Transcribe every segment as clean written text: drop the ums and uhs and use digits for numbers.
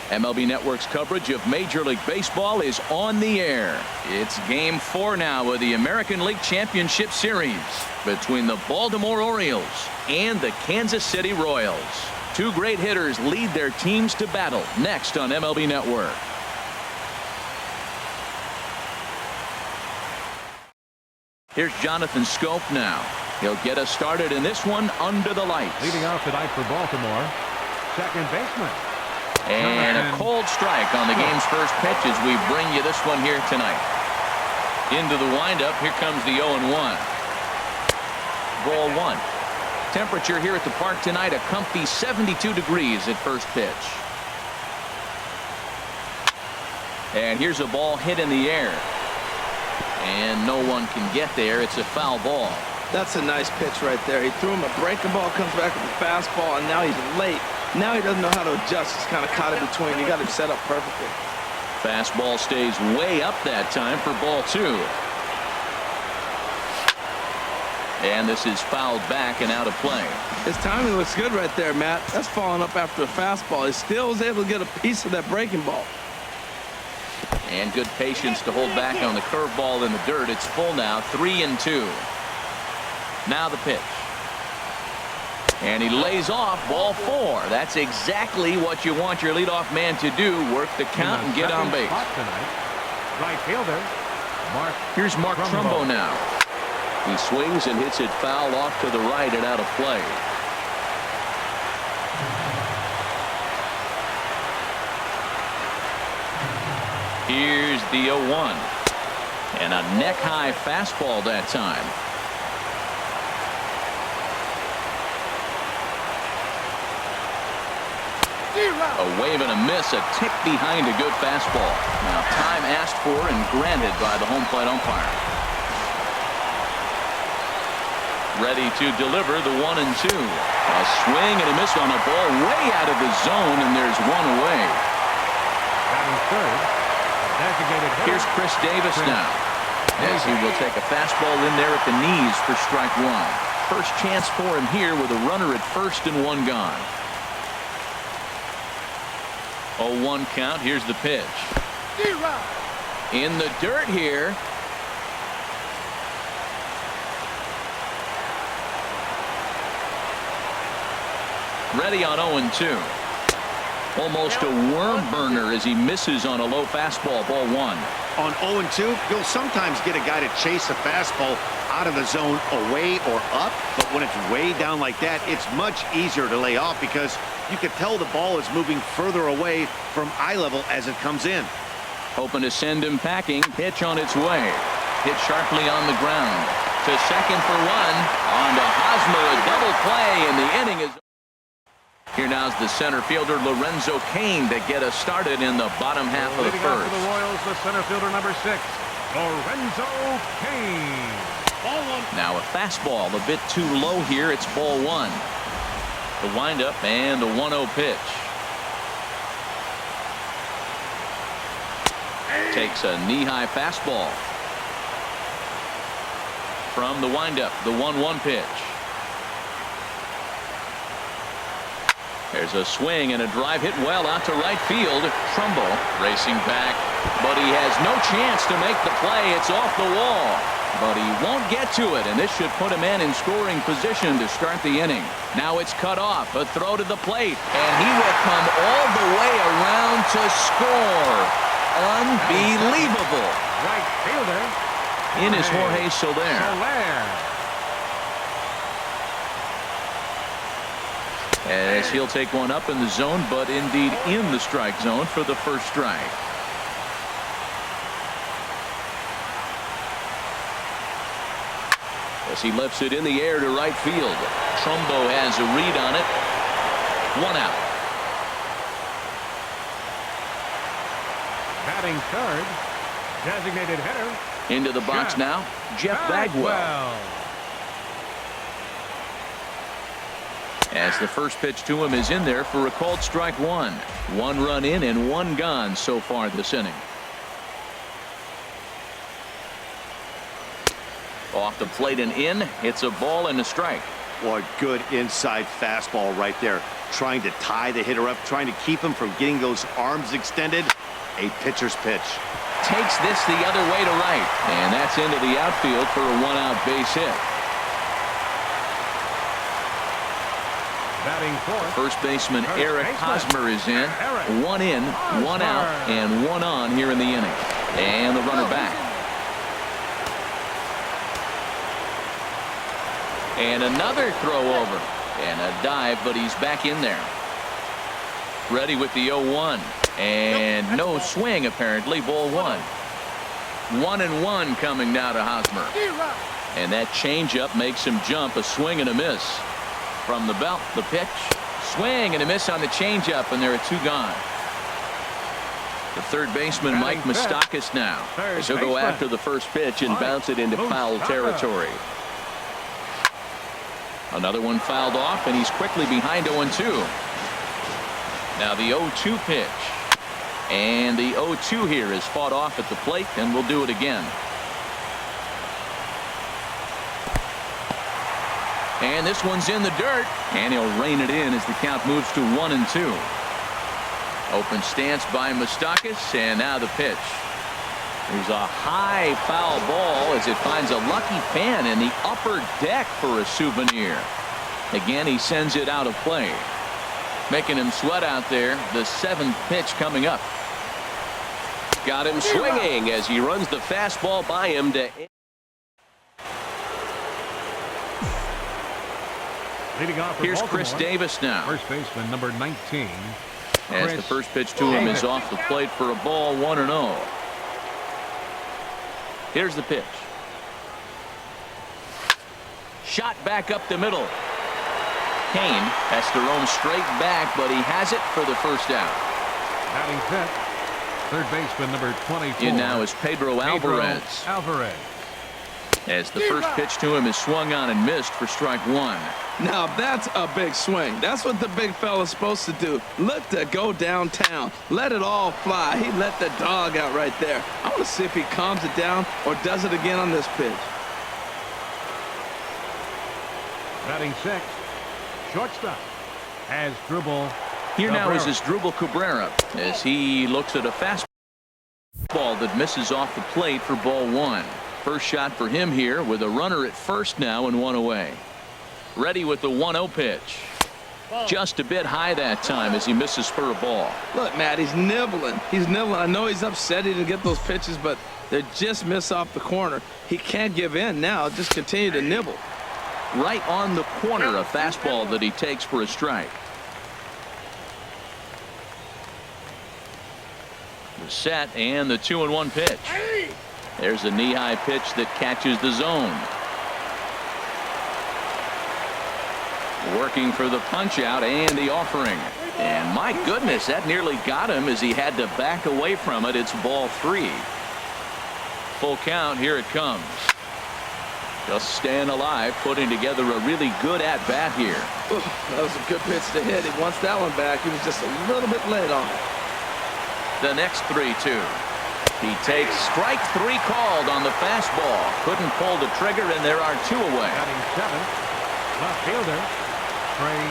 MLB Network's coverage of Major League Baseball is on the air. It's Game 4 now of the American League Championship Series between the Baltimore Orioles and the Kansas City Royals. Two great hitters lead their teams to battle next on MLB Network. Here's Jonathan Scope now. He'll get us started in this one under the lights. Leading off tonight for Baltimore, second baseman. And a cold strike on the game's first pitch as we bring you this one here tonight. Into the windup. Here comes the 0-1. Ball one. Temperature here at the park tonight, a comfy 72 degrees at first pitch. And here's a ball hit in the air. And no one can get there. It's a foul ball. That's a nice pitch right there. He threw him a breaking ball, comes back with a fastball, and now he's late. Now he doesn't know how to adjust. He's kind of caught in between. You got him set up perfectly. Fastball stays way up that time for ball two. And this is fouled back and out of play. His timing looks good right there, Matt. That's falling up after a fastball. He still was able to get a piece of that breaking ball. And good patience to hold back on the curveball in the dirt. It's full now, 3-2. Now the pitch. And he lays off ball four. That's exactly what you want your leadoff man to do. Work the count and get on base. Right fielder, Here's Mark Trumbo now. He swings and hits it foul off to the right and out of play. Here's the 0-1. And a neck-high fastball that time. A wave and a miss, a tick behind a good fastball. Now time asked for and granted by the home plate umpire. Ready to deliver the 1-2. A swing and a miss on a ball way out of the zone, and there's one away. batting third. Designated hitter. Here's Chris Davis now, as he will take a fastball in there at the knees for strike one. First chance for him here with a runner at first and one gone. 0-1 count. Here's the pitch. In the dirt here. Ready on 0-2. Almost a worm burner as he misses on a low fastball. Ball one. On 0-2, you'll sometimes get a guy to chase a fastball out of the zone away or up, but when it's way down like that, it's much easier to lay off because you can tell the ball is moving further away from eye level as it comes in. Hoping to send him packing. Pitch on its way. Hit sharply on the ground. To second for one. On to Hosmer, a double play, and the inning is. Here now's the center fielder Lorenzo Cain to get us started in the bottom half of the Leading off first. for the Royals, the center fielder number 6, Lorenzo Cain. Ball one. Now a fastball a bit too low here. It's ball one. The windup and the 1-0 pitch. Takes a knee-high fastball. From the windup, the 1-1 pitch. There's a swing and a drive hit well out to right field. Trumbo racing back, but he has no chance to make the play. It's off the wall, but he won't get to it, and this should put him in scoring position to start the inning. Now it's cut off. A throw to the plate, and he will come all the way around to score. Unbelievable. Right fielder. In is Jorge Soler. As he'll take one up in the zone, but indeed in the strike zone for the first strike. As he lifts it in the air to right field. Trumbo has a read on it. One out. Batting third, designated hitter. Into the box now, Jeff Bagwell. As the first pitch to him is in there for a called strike one. One run in and one gone so far this inning. Off the plate and in. It's a ball and a strike. Well, a good inside fastball right there. Trying to tie the hitter up, trying to keep him from getting those arms extended. A pitcher's pitch. Takes this the other way to right. And that's into the outfield for a one-out base hit. Batting fourth. First baseman Eric Hosmer is in. One in, one out, and one on here in the inning. And the runner back. And another throw over. And a dive, but he's back in there. Ready with the 0-1. And no swing, apparently. Ball one. 1-1 coming now to Hosmer. And that changeup makes him jump. A swing and a miss. From the belt, the pitch. Swing and a miss on the changeup, and there are two gone. The third baseman, Mike Moustakas now. As he'll go after the first pitch and bounce it into foul territory. Another one fouled off, and he's quickly behind 0-2. Now the 0-2 pitch. And the 0-2 here is fought off at the plate, and we'll do it again. And this one's in the dirt, and he'll rein it in as the count moves to 1-2. Open stance by Moustakas, and now the pitch. There's a high foul ball as it finds a lucky fan in the upper deck for a souvenir. Again, he sends it out of play. Making him sweat out there. The seventh pitch coming up. Got him swinging as he runs the fastball by him to. Leading off for Here's Baltimore, Chris Davis now. First baseman number 19. As the first pitch to him is off the plate for a ball, 1-0. Here's the pitch. Shot back up the middle. Kane has to roam straight back, but he has it for the first out. Batting fifth. Third baseman number 24. In now is Pedro Alvarez. As the first pitch to him is swung on and missed for strike one. Now that's a big swing. That's what the big fella's supposed to do. Look to go downtown. Let it all fly. He let the dog out right there. I want to see if he calms it down or does it again on this pitch. Batting sixth. Shortstop. Asdrubal. Here now is Asdrubal Cabrera as he looks at a fastball that misses off the plate for ball one. First shot for him here with a runner at first now and one away. Ready with the 1-0 pitch. Just a bit high that time as he misses for a ball. Look, Matt, he's nibbling. He's nibbling. I know he's upset he didn't get those pitches, but they just miss off the corner. He can't give in now. Just continue to nibble. Right on the corner, a fastball that he takes for a strike. The set and the 2-1 pitch. There's a knee-high pitch that catches the zone. Working for the punch-out and the offering. And my goodness, that nearly got him as he had to back away from it. It's ball three. Full count, here it comes. Just staying alive, putting together a really good at-bat here. Ooh, that was a good pitch to hit. He wants that one back. He was just a little bit late on it. The next 3-2. He takes strike three called on the fastball. Couldn't pull the trigger, and there are two away. Batting seventh. Left fielder. Trey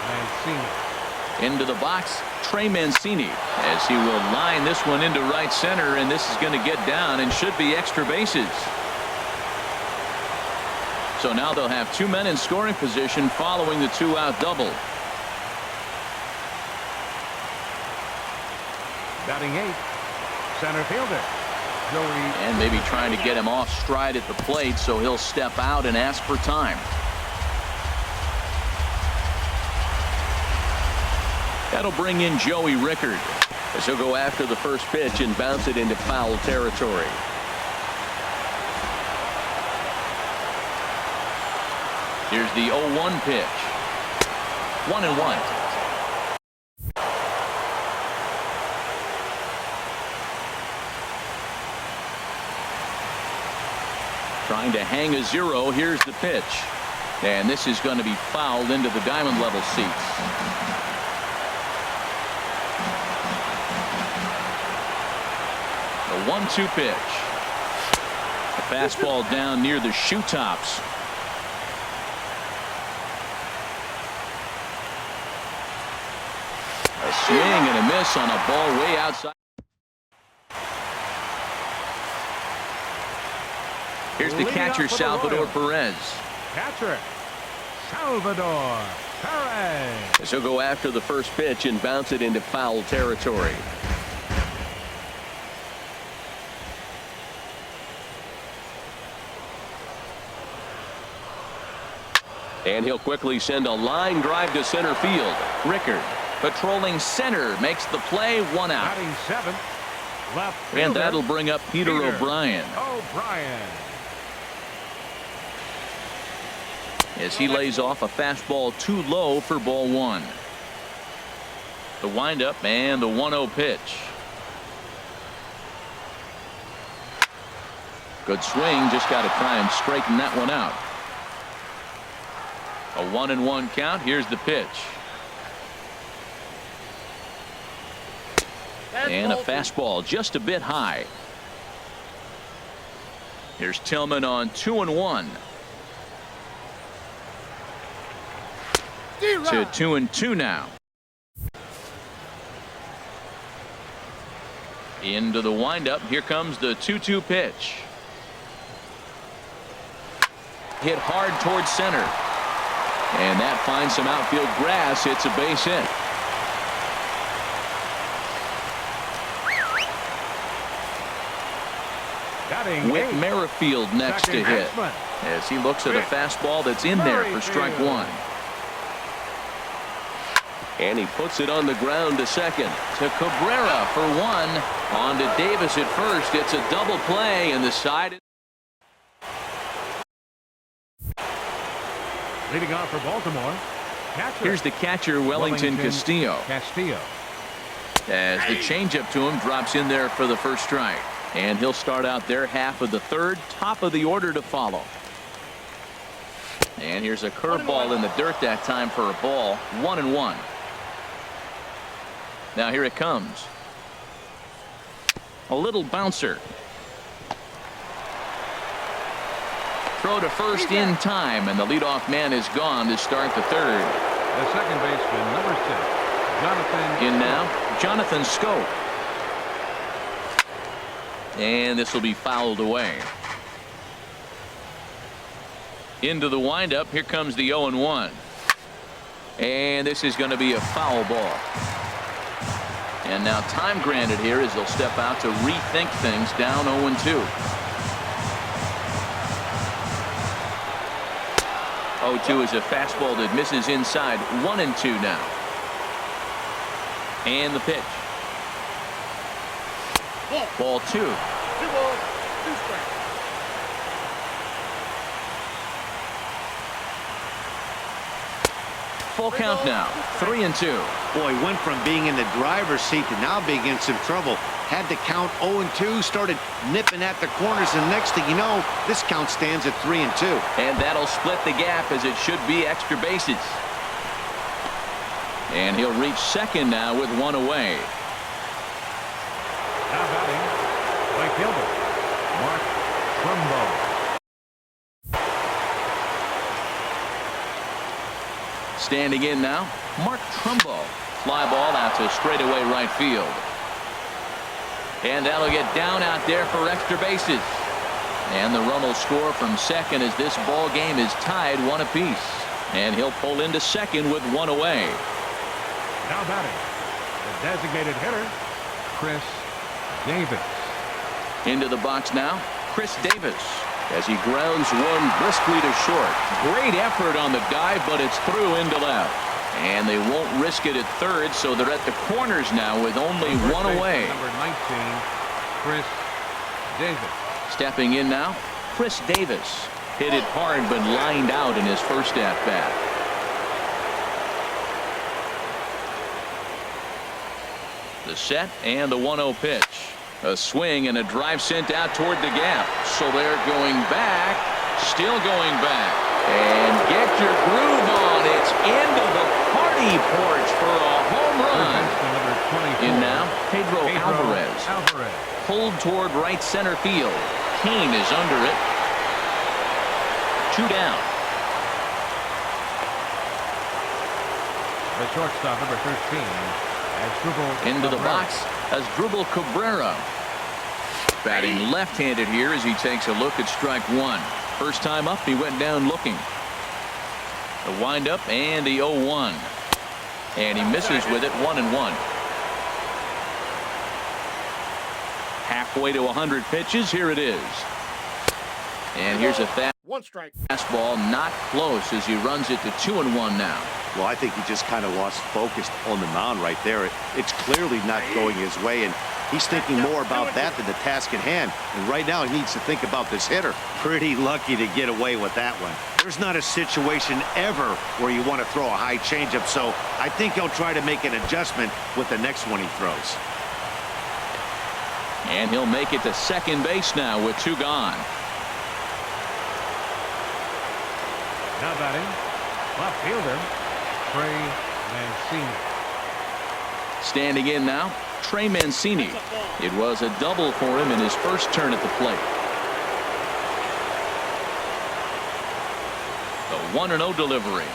Mancini. Into the box, Trey Mancini, as he will line this one into right center, and this is going to get down and should be extra bases. So now they'll have two men in scoring position following the two-out double. Batting eighth. Center fielder. Joey. And maybe trying to get him off stride at the plate, so he'll step out and ask for time. That'll bring in Joey Rickard as he'll go after the first pitch and bounce it into foul territory. Here's the 0-1 pitch. 1-1. Trying to hang a zero. Here's the pitch. And this is going to be fouled into the diamond level seats. The 1-2 pitch. A fastball down near the shoe tops. swing and a miss on a ball way outside. Here's the catcher, Salvador Perez. Catcher, Salvador Perez. He'll go after the first pitch and bounce it into foul territory. And he'll quickly send a line drive to center field. Rickard patrolling center makes the play, 1 out. Batting seventh, left And fielder, that'll bring up Peter O'Brien O'Brien. as he lays off a fastball too low for ball 1. The windup and the 1-0 pitch. Good swing, just got to try and straighten that one out. A 1-1 count. Here's the pitch. And a fastball just a bit high. Here's Tillman on 2-1. To 2-2 now. Into the windup. Here comes the 2-2 pitch. Hit hard towards center. And that finds some outfield grass. It's a base hit. Batting Whit eighth, Merrifield next to second hit baseman. as he looks at a fastball that's in there for strike 1. And he puts it on the ground to second. To Cabrera for 1. On to Davis at first. It's a double play, and the side. Leading off for Baltimore, catcher. Here's the catcher, Wellington Castillo, Castillo. as the changeup to him drops in there for the first strike. And he'll start out there half of the third, top of the order to follow. And here's a curveball in the dirt that time for a ball. 1-1. Now here it comes. A little bouncer. Throw to first in time, and the leadoff man is gone to start the third. The second baseman, number 6, Jonathan. In now, Jonathan Scope. And this will be fouled away. Into the windup. Here comes the 0-1. And this is going to be a foul ball. And now time granted here as they'll step out to rethink things down 0-2. 0-2 is a fastball that misses inside. 1-2 now. And the pitch. Ball 2. Full count now. 3-2. Boy, went from being in the driver's seat to now being in some trouble. Had the count 0-2, started nipping at the corners, and next thing you know, this count stands at 3-2. And that'll split the gap as it should be extra bases. And he'll reach second now with 1 away. Now batting, right fielder, Mark Trumbo. Standing in now, Mark Trumbo. Fly ball out to straightaway right field. And that'll get down out there for extra bases. And the run will score from second as this ball game is tied 1 apiece. And he'll pull into second with 1 away. Now batting, the designated hitter, Chris Davis. Into the box now, Chris Davis, as he grounds one briskly to short. Great effort on the dive, but it's through into left. And they won't risk it at third, so they're at the corners now with only 1 away. Number 19, Chris Davis. Stepping in now, Chris Davis. Hit it hard, but lined out in his first at-bat. The set and the 1-0 pitch. A swing and a drive sent out toward the gap. So they're going back, still going back. And get your groove on. It's into the party porch for a home run. In now, Pedro Alvarez. Pulled toward right center field. Kane is under it. 2 down. The shortstop, number 13, Into the box as Dribble Cabrera. Batting left-handed here as he takes a look at strike one. First time up, he went down looking. The windup and the 0-1. And he misses with it, 1-1. Halfway to 100 pitches. Here it is. And here's a fastball, not close as he runs it to 2-1 now. Well, I think he just kind of lost focus on the mound right there. It's clearly not going his way, and he's thinking more about that than the task at hand. And right now he needs to think about this hitter. Pretty lucky to get away with that one. There's not a situation ever where you want to throw a high changeup, so I think he'll try to make an adjustment with the next one he throws. And he'll make it to second base now with 2 gone. Now batting, left fielder, Trey Mancini. Standing in now, Trey Mancini. It was a double for him in his first turn at the plate. The 1-0 delivery.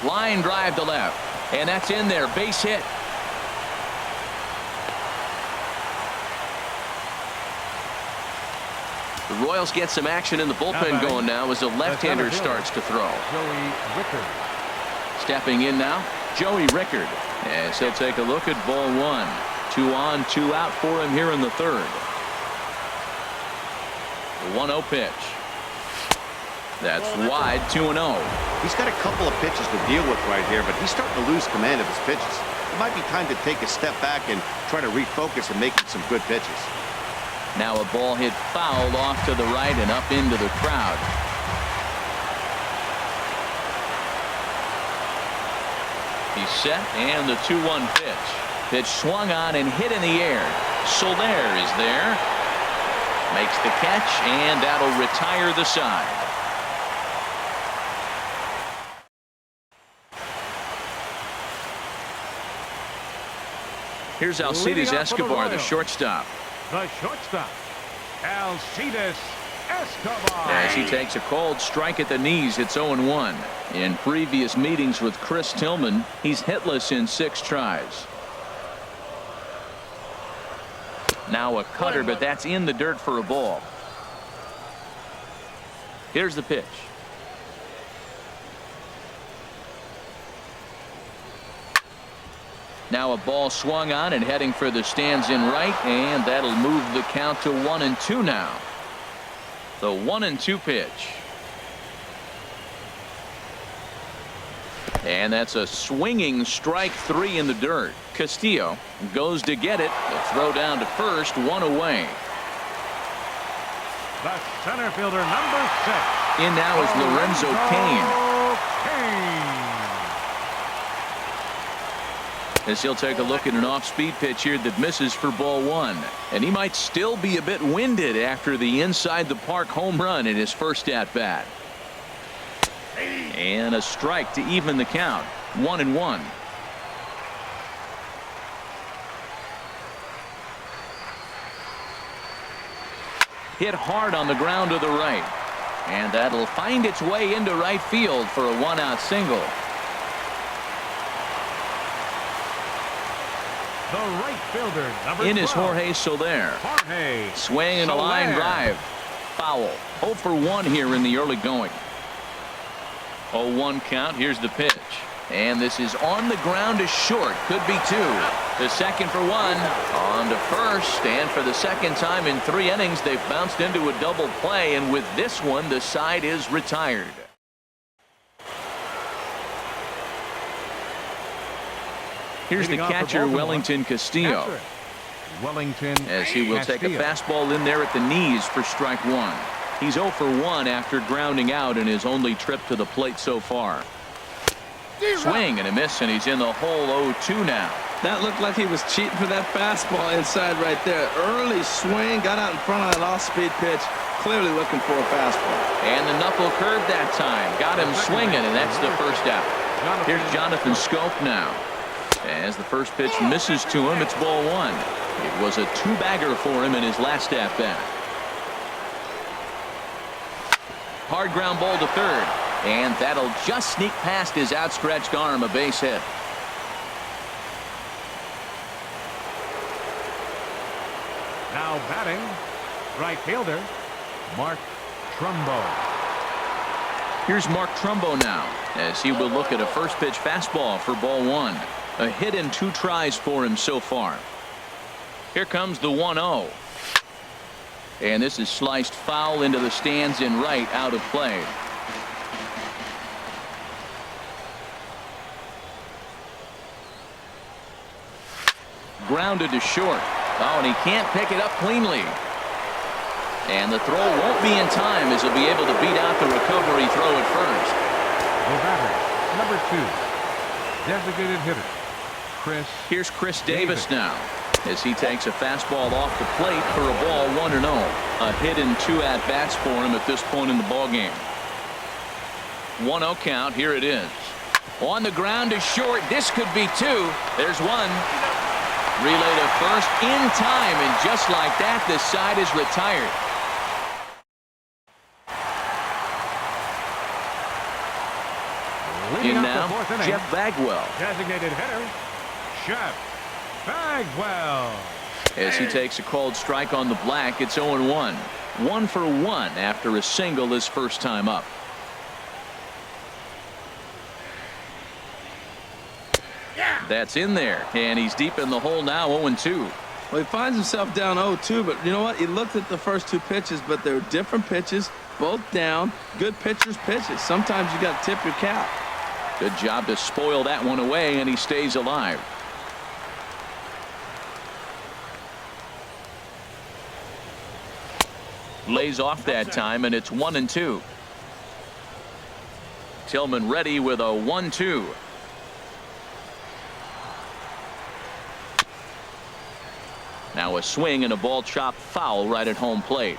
Line drive to left. And that's in there. Base hit. The Royals get some action in the bullpen going now as the left-hander starts to throw. Joey Rickard. Stepping in now, Joey Rickard. As he'll take a look at ball 1. 2 on, 2 out for him here in the third. The 1-0 pitch. That's wide, 2-0. He's got a couple of pitches to deal with right here, but he's starting to lose command of his pitches. It might be time to take a step back and try to refocus and make some good pitches. Now a ball hit foul off to the right and up into the crowd. He's set, and the 2-1 pitch. Pitch swung on and hit in the air. Soler is there. Makes the catch, and that'll retire the side. Here's Alcides Escobar, the shortstop. The shortstop, Alcides Escobar. As he takes a cold strike at the knees, it's 0-1. In previous meetings with Chris Tillman, he's hitless in 6 tries. Now a cutter, but that's in the dirt for a ball. Here's the pitch. Now a ball swung on and heading for the stands in right, and that'll move the count to 1-2 now. The 1-2 pitch. And that's a swinging strike 3 in the dirt. Castillo goes to get it. The throw down to first, 1 away. The center fielder, number 6. In now is Lorenzo Cain. As he'll take a look at an off-speed pitch here that misses for ball 1. And he might still be a bit winded after the inside-the-park home run in his first at-bat. And a strike to even the count. 1-1. Hit hard on the ground to the right. And that'll find its way into right field for a 1-out single. The right fielder, number 12. In is Jorge Soler. Swing and a line drive. Foul. 0 for 1 here in the early going. 0-1 count. Here's the pitch. And this is on the ground to short. Could be 2. The second for 1. On to first. And for the second time in 3 innings, they've bounced into a double play. And with this one, the side is retired. Here's the catcher, Wellington Castillo. As he will take a fastball in there at the knees for strike 1. He's 0 for 1 after grounding out in his only trip to the plate so far. Swing and a miss, and he's in the hole 0-2 now. That looked like he was cheating for that fastball inside right there. Early swing, got out in front of that off-speed pitch. Clearly looking for a fastball. And the knuckle curve that time. Got him swinging, and that's the first out. Here's Jonathan Scope now. As the first pitch misses to him, it's ball 1. It was a 2-bagger for him in his last at-bat. Hard ground ball to third. And that'll just sneak past his outstretched arm, a base hit. Now batting, right fielder, Mark Trumbo. Here's Mark Trumbo now, as he will look at a first pitch fastball for ball one. A hit and 2 tries for him so far. Here comes the 1-0. And this is sliced foul into the stands in right, out of play. Grounded to short. Oh, and he can't pick it up cleanly. And the throw won't be in time, as he'll be able to beat out the recovery throw at first. The batter, number 2, designated hitter, Chris. Here's Chris Davis now, as he takes a fastball off the plate for a ball 1-0. A hit and 2 at-bats for him at this point in the ballgame. 1-0 count. Here it is. On the ground to short. This could be 2. There's 1. Relay to first in time, and just like that, this side is retired. Leading In off now, the 4th inning, Jeff Bagwell. designated hitter, Jeff Bagwell. As he takes a called strike on the black, it's 0-1. 1 for 1 after a single his first time up. That's in there, and he's deep in the hole now, 0-2. Well, he finds himself down 0-2, but you know what? He looked at the first 2 pitches, but they were different pitches, both down. Good pitchers' pitches. Sometimes you got to tip your cap. Good job to spoil that one away, and he stays alive. Lays off that time, and it's 1-2. Tillman ready with a 1-2. Now a swing and a ball chopped foul right at home plate.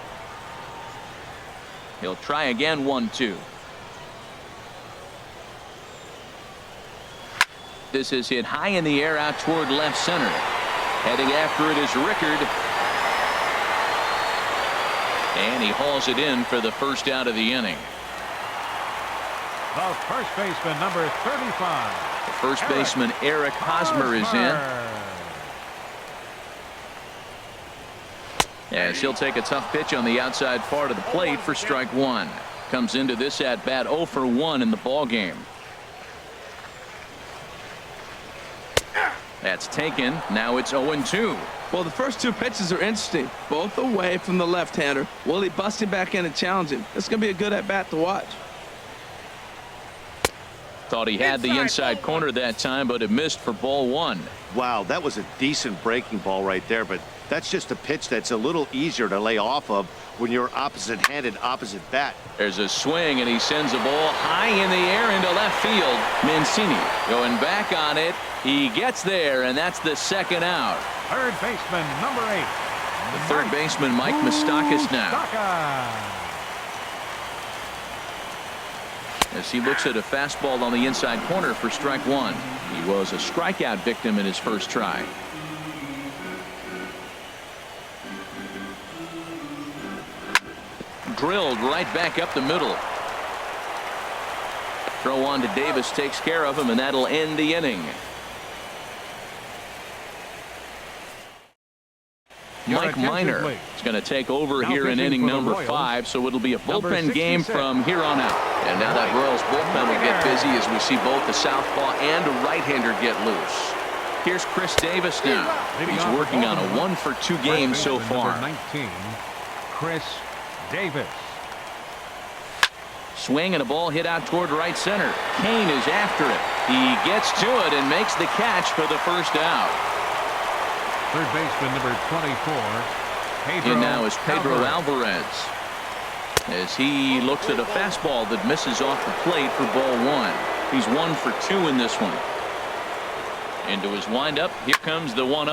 He'll try again. 1-2. This is hit high in the air out toward left center. Heading after it is Rickard. And he hauls it in for the first out of the inning. The first baseman, number 35. The first baseman, Eric Hosmer, is in. As he'll take a tough pitch on the outside part of the plate for strike 1. Comes into this at bat 0 for 1 in the ball game. That's taken. Now it's 0-2. Well, the first 2 pitches are interesting, both away from the left-hander. Will he bust him back in and challenge him? It's going to be a good at-bat to watch. Thought he had the inside corner that time, but it missed for ball 1. Wow, that was a decent breaking ball right there, but that's just a pitch that's a little easier to lay off of when you're opposite-handed, opposite bat. There's a swing, and he sends a ball high in the air into left field. Mancini going back on it. He gets there, and that's the second out. Third baseman, number 8. The third baseman, Mike Moustakas now. As he looks at a fastball on the inside corner for strike 1. He was a strikeout victim in his first try. Drilled right back up the middle. Throw on to Davis takes care of him, and that'll end the inning. Mike Minor is going to take over here in inning number 5, so it'll be a bullpen game from here on out. And now that Royals bullpen will get busy as we see both the southpaw and a right-hander get loose. Here's Chris Davis now. He's working on a 1 for 2 game so far. 19, Chris Davis. Swing and a ball hit out toward right center. Kane is after it. He gets to it and makes the catch for the first out. Third baseman, number 24. And now is Pedro Alvarez. As he looks at a fastball that misses off the plate for ball 1. He's 1 for 2 in this one. Into his windup, here comes the 1-0.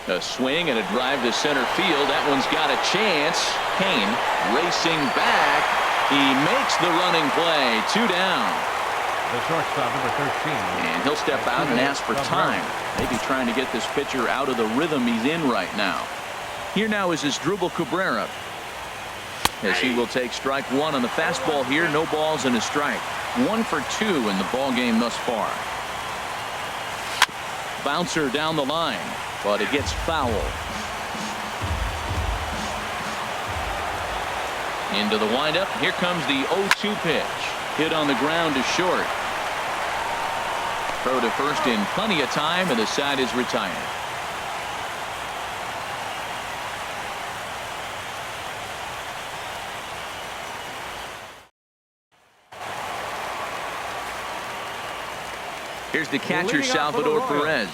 A swing and a drive to center field. That one's got a chance. Kane racing back. He makes the running play. 2 down. The shortstop, number 13. And he'll step out and ask for time. Maybe trying to get this pitcher out of the rhythm he's in right now. Here now is Asdrubal Cabrera, as he will take strike 1 on the fastball here. No balls and a strike. 1 for 2 in the ball game thus far. Bouncer down the line, but it gets foul. Into the windup. Here comes the 0-2 pitch. Hit on the ground to short. Throw to first in plenty of time, and the side is retired. Here's the catcher, Salvador Perez.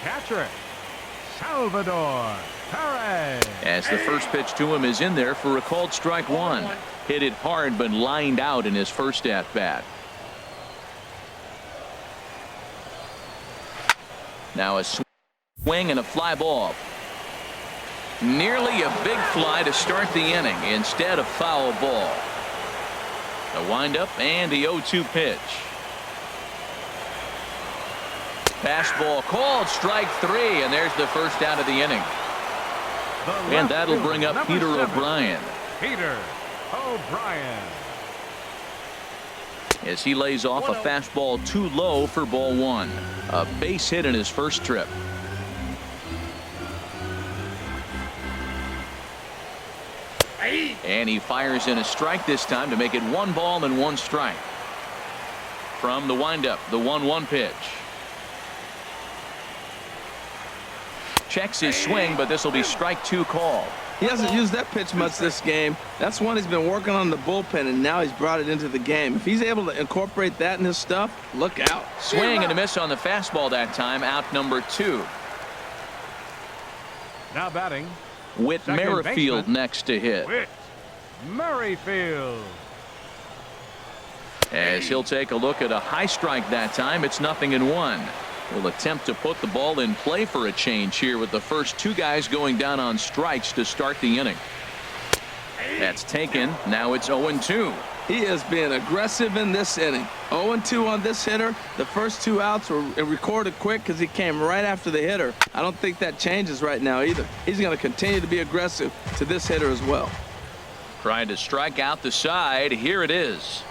Catcher, Salvador Perez. As the first pitch to him is in there for a called strike one. Hit it hard, but lined out in his first at-bat. Now a swing and a fly ball. Nearly a big fly to start the inning instead of foul ball. A windup and the 0-2 pitch. Fastball called, strike three, and there's the first out of the inning. And that'll bring up Peter O'Brien. Peter O'Brien. As he lays off a fastball too low for ball one. A base hit in his first trip. And he fires in a strike this time to make it 1 ball and 1 strike. From the windup, the 1-1 pitch. Checks his swing, but this will be strike 2 call. He hasn't used that pitch much this game. That's one he's been working on the bullpen, and now he's brought it into the game. If he's able to incorporate that in his stuff, look out. Swing and a miss on the fastball that time. Out number 2. Now batting. Whit Merrifield next to hit. Whit Merrifield. As he'll take a look at a high strike that time. It's 0-1. Will attempt to put the ball in play for a change here with the first 2 guys going down on strikes to start the inning. That's taken. Now it's 0-2. He is being aggressive in this inning. 0-2 on this hitter. The first 2 outs were recorded quick because he came right after the hitter. I don't think that changes right now either. He's going to continue to be aggressive to this hitter as well. Trying to strike out the side. Here it is.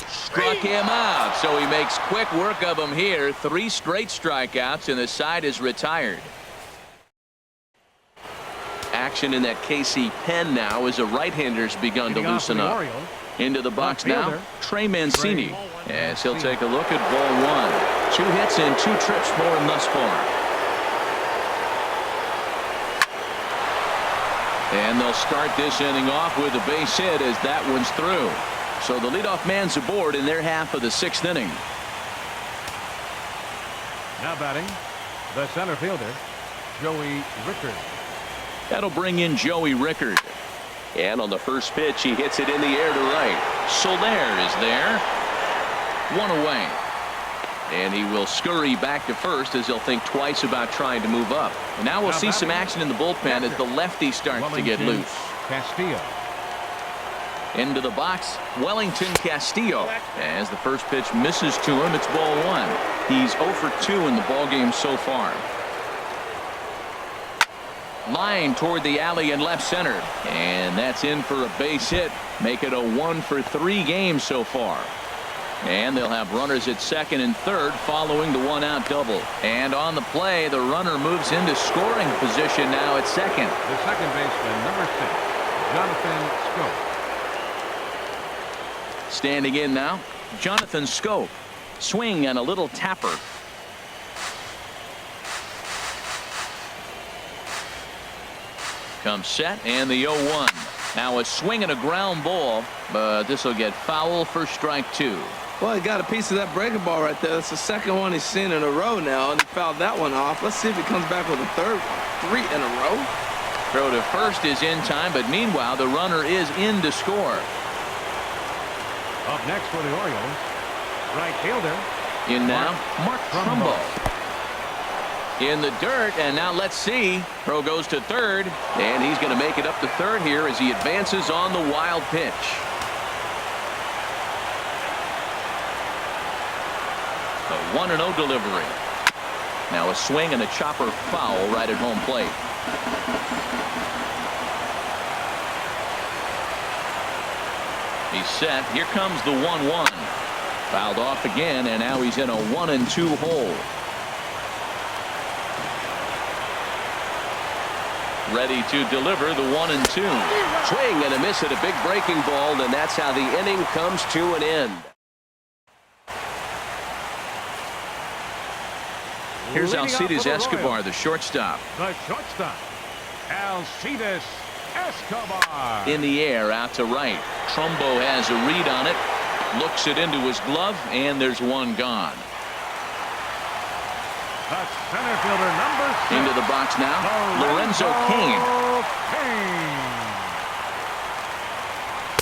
Struck him out, so he makes quick work of him here. 3 straight strikeouts, and the side is retired. Action in that KC pen now as a right-hander's begun to loosen up. Into the box now, Trey Mancini, as he'll take a look at ball 1. 2 hits and 2 trips for him thus far. And they'll start this inning off with a base hit as that one's through. So the leadoff man's aboard in their half of the 6th inning. Now batting, the center fielder, Joey Rickard. That'll bring in Joey Rickard. And on the first pitch, he hits it in the air to right. Soler is there. 1 away. And he will scurry back to first as he'll think twice about trying to move up. And now we'll see some action in the bullpen as the lefty starts to get loose. Castillo. Into the box, Wellington Castillo. As the first pitch misses to him, it's ball 1. He's 0 for 2 in the ballgame so far. Line toward the alley in left center. And that's in for a base hit. Make it a 1 for 3 game so far. And they'll have runners at second and third following the 1-out double. And on the play, the runner moves into scoring position now at second. The second baseman, number 6, Jonathan Schoop. Standing in now, Jonathan Schoop. Swing and a little tapper. Comes set and the 0-1. Now a swing and a ground ball, but this will get foul for strike 2. Well, he got a piece of that breaking ball right there. That's the second one he's seen in a row now, and he fouled that one off. Let's see if he comes back with a third one. 3 in a row. Throw to first is in time, but meanwhile the runner is in to score. Up next for the Orioles, right fielder. In now, Mark Trumbo. In the dirt, and now let's see. Throw goes to third, and he's going to make it up to third here as he advances on the wild pitch. A 1-0 delivery. Now a swing and a chopper foul right at home plate. He's set. Here comes the 1-1. Fouled off again, and now he's in a 1-2 hole. ready to deliver the 1-2. Swing and a miss at a big breaking ball, and that's how the inning comes to an end. Here's Leading off Alcides for the Escobar, Royals, the shortstop. the shortstop, Alcides Escobar. In the air, out to right. Trumbo has a read on it. Looks it into his glove, and there's one gone. The center fielder, number 6. Into the box now, Lorenzo Cain.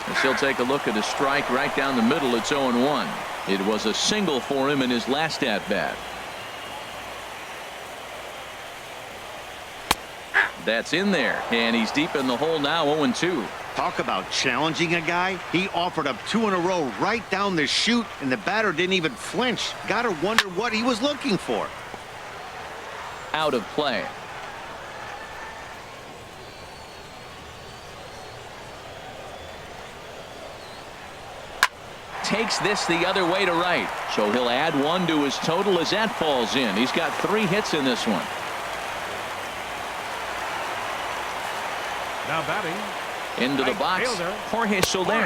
As he'll take a look at a strike right down the middle. It's 0-1. It was a single for him in his last at-bat. That's in there, and he's deep in the hole now. 0-2. Talk about challenging a guy. He offered up 2 in a row right down the chute, and the batter didn't even flinch. Gotta wonder what he was looking for. Out of play. Takes this the other way to right, so he'll add 1 to his total as that falls in. He's got 3 hits in this one. Now batting. Into the Right box, fielder, Jorge Soler.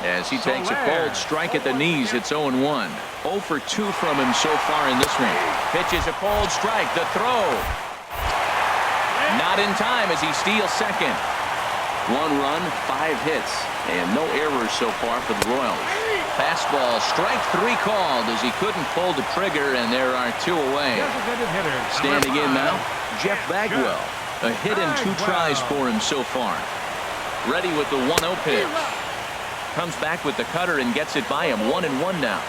As he takes a cold strike at the knees, it's 0-1. 0 for 2 from him so far in this one. Pitches a cold strike. The throw. Not in time as he steals second. 1 run, 5 hits, and no errors so far for the Royals. Fastball, strike 3 called as he couldn't pull the trigger, and there are 2 away. Designated hitter, Standing in now, Jeff Bagwell. A hit in 2 tries Bagwell. for him so far. Ready with the 1-0 pitch. Comes back with the cutter and gets it by him. 1-1 now.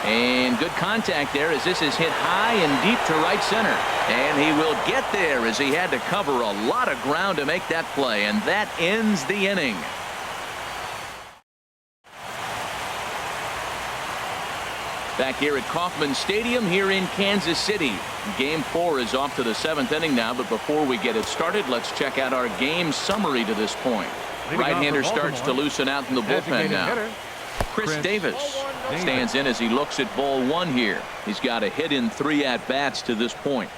And good contact there as this is hit high and deep to right center. And he will get there as he had to cover a lot of ground to make that play. And that ends the inning. Back here at Kauffman Stadium here in Kansas City. Game 4 is off to the 7th inning now, but before we get it started, let's check out our game summary to this point. Right-hander starts to loosen out in the bullpen now. Chris Davis stands in as he looks at ball 1 here. He's got a hit in 3 at-bats to this point.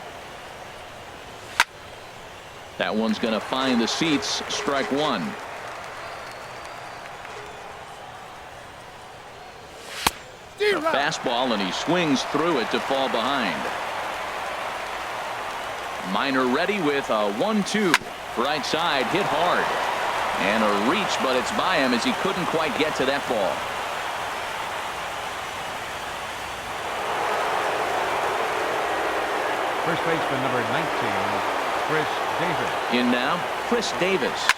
That one's going to find the seats. Strike 1. A fastball, and he swings through it to fall behind. Minor ready with a 1-2. Right side, hit hard. And a reach, but it's by him as he couldn't quite get to that ball. First baseman, number 19, Chris Davis. In now, Chris Davis.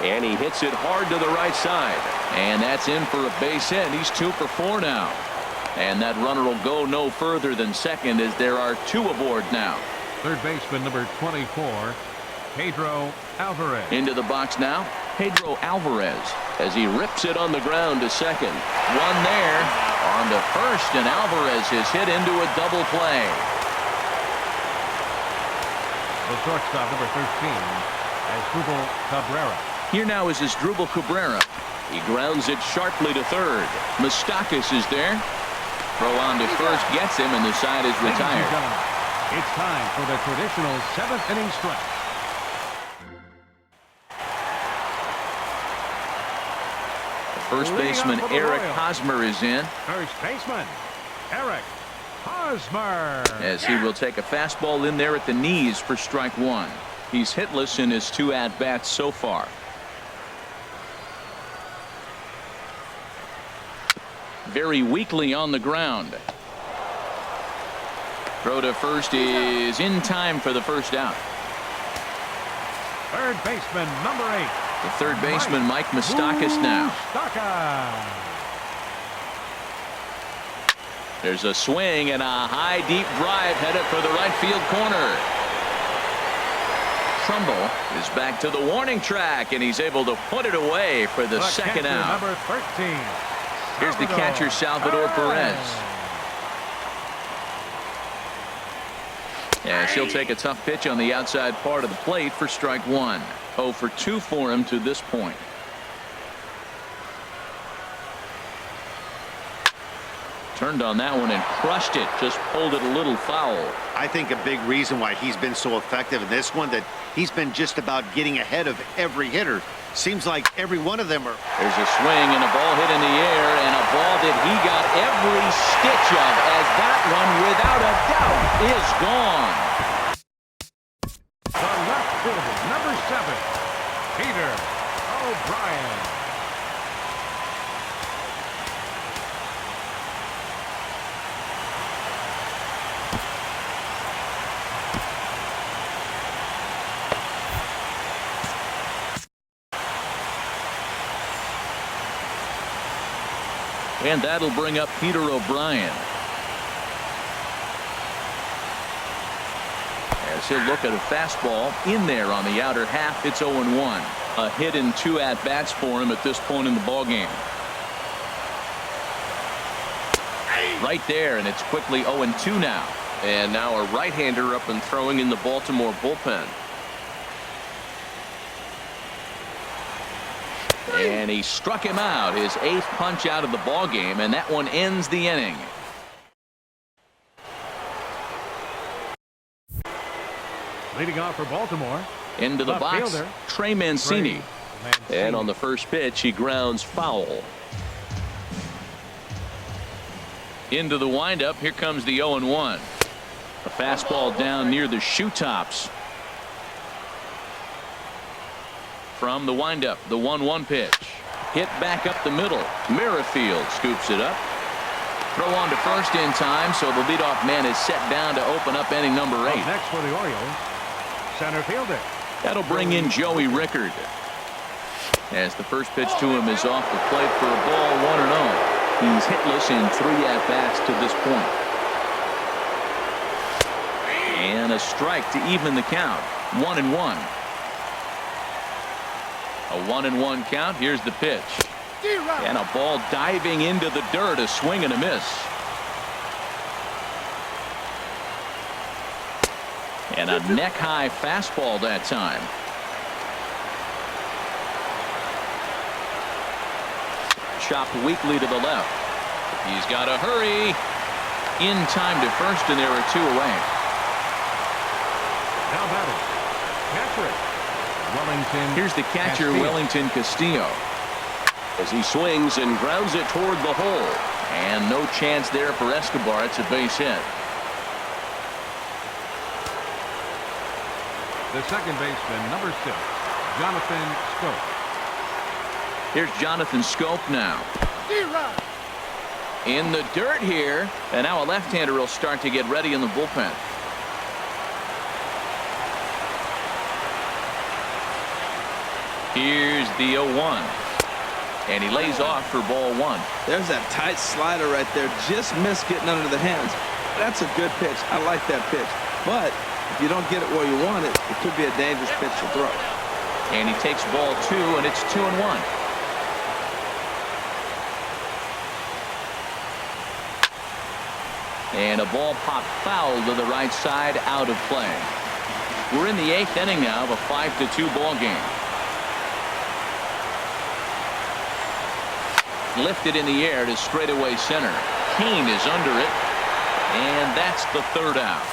And he hits it hard to the right side. And that's in for a base hit. He's 2 for 4 now. And that runner will go no further than second as there are 2 aboard now. Third baseman, number 24, Pedro Alvarez. Into the box now, Pedro Alvarez as he rips it on the ground to second. 1 there on to first, and Alvarez is hit into a double play. The shortstop, number 13, Asdrubal Cabrera. Here now is Asdrubal Cabrera. He grounds it sharply to third. Moustakas is there. Throw on to first gets him, and the side is Ladies and retired. gentlemen, it's time for the traditional 7th inning stretch. First baseman Eric Hosmer is in First baseman, Eric Hosmer. as he will take a fastball in there at the knees for strike 1. He's hitless in his 2 at-bats so far. Very weakly on the ground. Throw to first is in time for the first out. Third baseman, number 8. The third baseman Mike Moustakas now. Moustakas. There's a swing and a high deep drive headed for the right field corner. Trumbull is back to the warning track, and he's able to put it away for the second catcher, out. number 13. Here's the catcher, Salvador Perez. Yeah, she'll take a tough pitch on the outside part of the plate for strike 1. 0 for 2 for him to this point. Turned on that one and crushed it. Just pulled it a little foul. I think a big reason why he's been so effective in this one, that he's been just about getting ahead of every hitter. Seems like every one of them are. There's a swing and a ball hit in the air, and a ball that he got every stitch of, as that one, without a doubt, is gone. The left fielder, number 7, Peter O'Brien. And that'll bring up Peter O'Brien. As he'll look at a fastball in there on the outer half. It's 0-1. A hit and 2 at-bats for him at this point in the ballgame. Right there, and it's quickly 0-2 now. And now a right-hander up and throwing in the Baltimore bullpen. And he struck him out, his 8th punch out of the ball game, and that one ends the inning. Leading off for Baltimore. Into the left box, fielder, Trey Mancini. And on the first pitch, he grounds foul. Into the windup, here comes the 0-1. A fastball down near the shoe tops. From the windup, the 1-1 pitch. Hit back up the middle. Merrifield scoops it up. Throw on to first in time, so the leadoff man is set down to open up inning number 8. Up next for the Orioles, center fielder. That'll bring in Joey Rickard. As the first pitch to him is off the plate for a ball, 1-0. He's hitless in 3 at-bats to this point. And a strike to even the count. 1-1. A 1-1 count. Here's the pitch. And a ball diving into the dirt. A swing and a miss. And a neck-high fastball that time. Chopped weakly to the left. He's got to hurry. In time to first, and there are 2 away. Now batting, catcher Wellington. Here's the catcher, Castillo. Wellington Castillo. As he swings and grounds it toward the hole. And no chance there for Escobar. It's a base hit. The second baseman, number 6, Jonathan Scope. Here's Jonathan Scope now. In the dirt here. And now a left-hander will start to get ready in the bullpen. Here's the 0-1. And he lays off for ball 1. There's that tight slider right there. Just missed getting under the hands. That's a good pitch. I like that pitch. But if you don't get it where you want it, it could be a dangerous pitch to throw. And he takes ball 2, and it's 2-1. And a ball popped foul to the right side, out of play. We're in the 8th inning now of a 5-2 ball game. Lifted in the air to straightaway center. Kane is under it, and that's the 3rd out.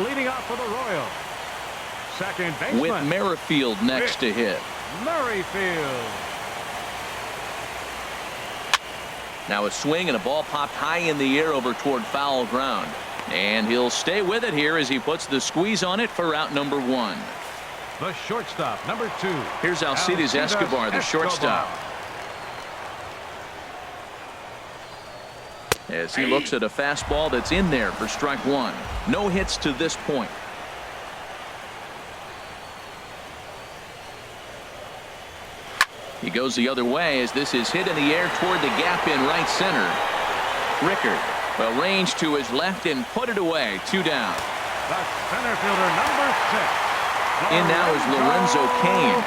Leading off for the Royals, second baseman. With Merrifield next to hit. Merrifield. Now a swing and a ball popped high in the air over toward foul ground. And he'll stay with it here as he puts the squeeze on it for out number 1. The shortstop, number 2. Here's Alcides Escobar, the shortstop. As he looks at a fastball that's in there for strike 1. No hits to this point. He goes the other way as this is hit in the air toward the gap in right center. Rickard, well, range to his left and put it away. 2 down. The center fielder, number 6. In now is Lorenzo Cain.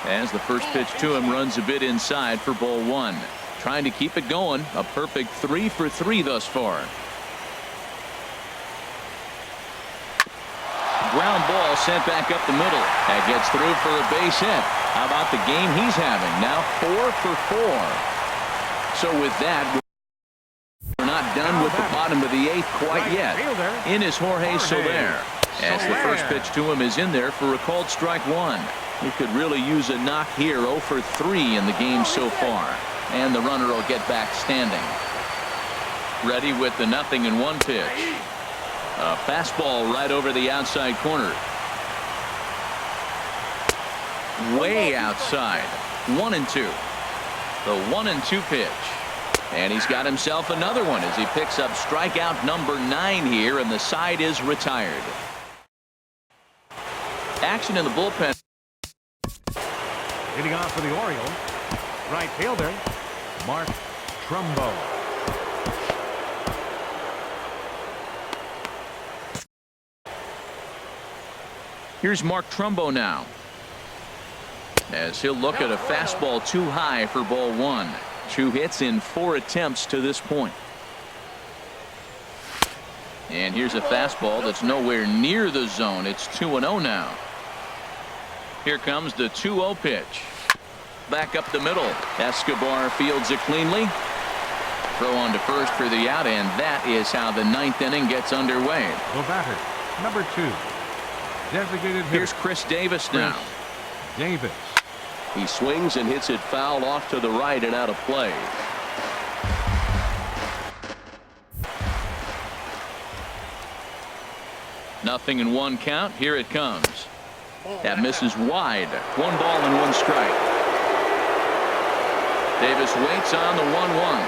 As the first pitch to him runs a bit inside for ball 1. Trying to keep it going. A perfect 3 for 3 thus far. ground ball sent back up the middle. That gets through for a base hit. How about the game he's having? Now 4 for 4. So with that, we're not done with the bottom of the 8th quite yet. In is Jorge Soler. As the first pitch to him is in there for a called strike 1. He could really use a knock here. 0 for 3 in the game so far. And the runner will get back standing. Ready with the 0-1 pitch. A fastball right over the outside corner. Way outside. 1-2. The 1-2 pitch. And he's got himself another one as he picks up strikeout number 9 here, and the side is retired. Action in the bullpen. Leading off for the Orioles, right fielder, Mark Trumbo. Here's Mark Trumbo now, as he'll look at a fastball too high for ball 1. 2 hits in 4 attempts to this point. And here's a fastball that's nowhere near the zone. It's 2-0 now. Here comes the 2-0 pitch. Back up the middle. Escobar fields it cleanly. Throw on to first for the out, and that is how the 9th inning gets underway. The batter, number 2, designated hitter. Here's Chris Davis now. Davis. He swings and hits it foul off to the right and out of play. Nothing in 1 count. Here it comes. That misses wide. 1 ball and 1 strike. Davis waits on the 1-1.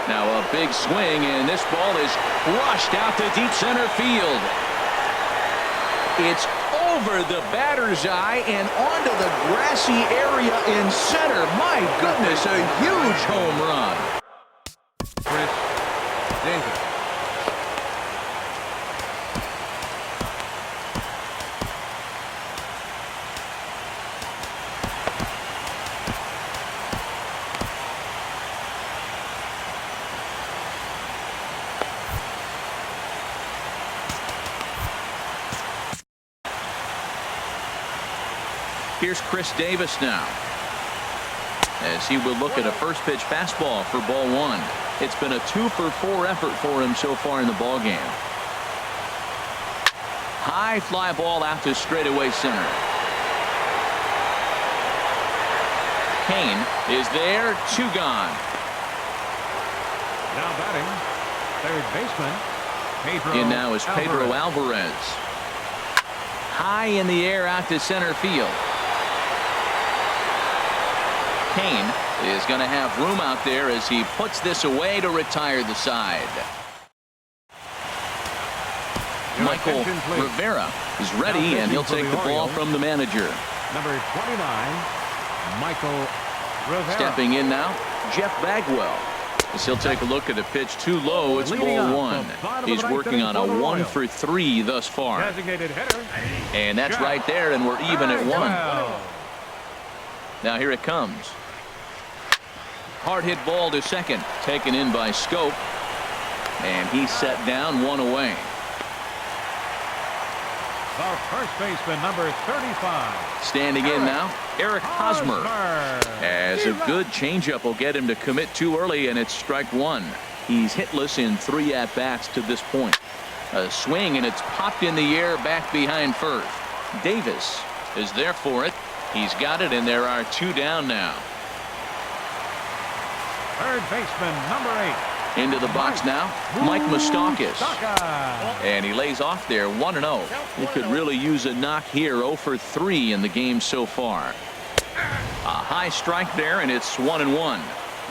Now a big swing, and this ball is crushed out to deep center field. It's over the batter's eye and onto the grassy area in center. My goodness, a huge home run. Chris Davis. Here's Chris Davis now, as he will look at a first pitch fastball for ball 1. It's been a 2 for 4 effort for him so far in the ball game. High fly ball out to straightaway center. Kane is there. 2 gone. Now batting, third baseman, Pedro. In now is Pedro Alvarez. High in the air out to center field. Kane is going to have room out there as he puts this away to retire the side. Michael Rivera is ready, and he'll take the ball from the manager. Number 29, Michael Rivera. Stepping in now, Jeff Bagwell, as he'll take a look at a pitch too low. It's ball 1. He's working on a 1 for 3 thus far. Designated hitter. And that's right there, and we're even at 1. Now here it comes. Hard hit ball to second, taken in by Scope, and he's set down 1 away. The first baseman, number 35. Standing in now, Eric Hosmer, as a good changeup will get him to commit too early, and it's strike 1. He's hitless in 3 at-bats to this point. A swing, and it's popped in the air back behind first. Davis is there for it. He's got it, and there are 2 down now. Third baseman, number 8. Into the box now, Mike Moustakas. And he lays off there, 1-0. He could really use a knock here. 0 for 3 in the game so far. A high strike there, and it's 1-1.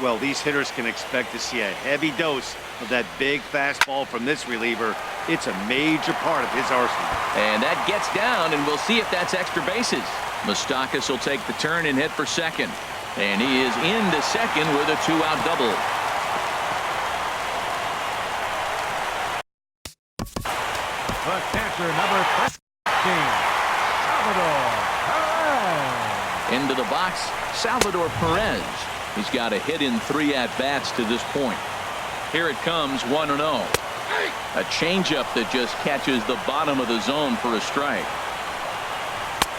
Well, these hitters can expect to see a heavy dose of that big fastball from this reliever. It's a major part of his arsenal. And that gets down, and we'll see if that's extra bases. Moustakas will take the turn and hit for second. And he is into second with a 2-out double. The catcher, number 13, Salvador Perez. Into the box, Salvador Perez. He's got a hit in 3 at-bats to this point. Here it comes, 1-0. A changeup that just catches the bottom of the zone for a strike.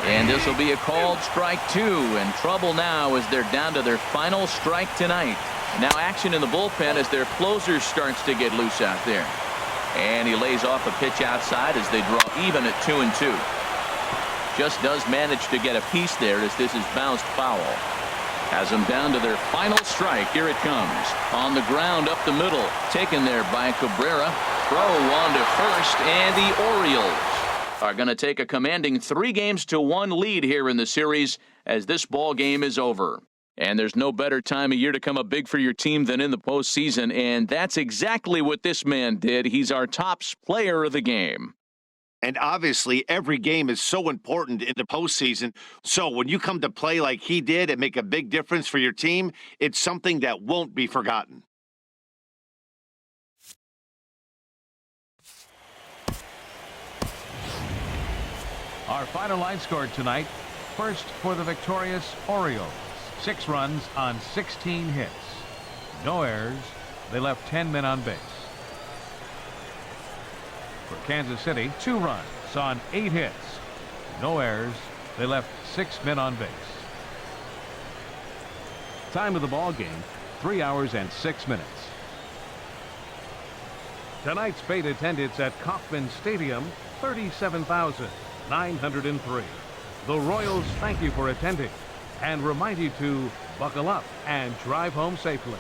And this will be a called strike 2, and trouble now as they're down to their final strike tonight. Now action in the bullpen as their closer starts to get loose out there. And he lays off a pitch outside as they draw even at 2-2. Just does manage to get a piece there as this is bounced foul. Has them down to their final strike. Here it comes. On the ground up the middle. Taken there by Cabrera. Throw on to first, and the Orioles are going to take a commanding 3-1 lead here in the series as this ball game is over. And there's no better time of year to come up big for your team than in the postseason, and that's exactly what this man did. He's our top player of the game. And obviously, every game is so important in the postseason. So when you come to play like he did and make a big difference for your team, it's something that won't be forgotten. Our final line scored tonight. First for the victorious Orioles. 6 runs on 16 hits. No errors. They left 10 men on base. For Kansas City, 2 runs on 8 hits. No errors. They left 6 men on base. Time of the ball game, 3 hours and 6 minutes. Tonight's paid attendance at Kauffman Stadium, 37,903. The Royals thank you for attending and remind you to buckle up and drive home safely.